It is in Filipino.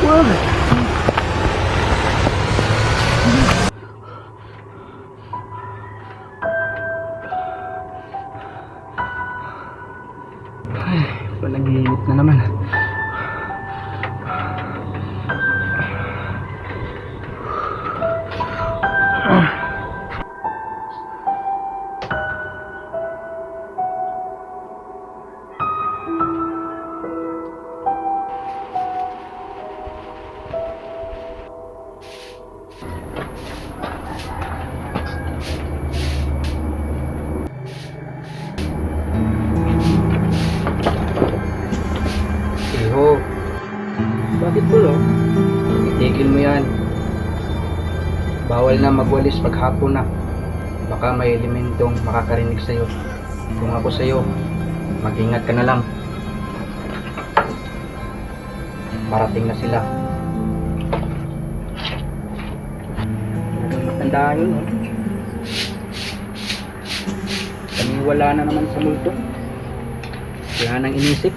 Wag! Ay, panaginip na naman. Iho, bakit tulo? Itigil mo yan. Bawal na magwalis paghapon na. Baka may elementong makakarinig sa'yo. Kung ako sa'yo, mag-ingat ka na lang. Parating na sila. Matandaan yun, oh. Kami wala na naman sa multo. Kaya nang inisip.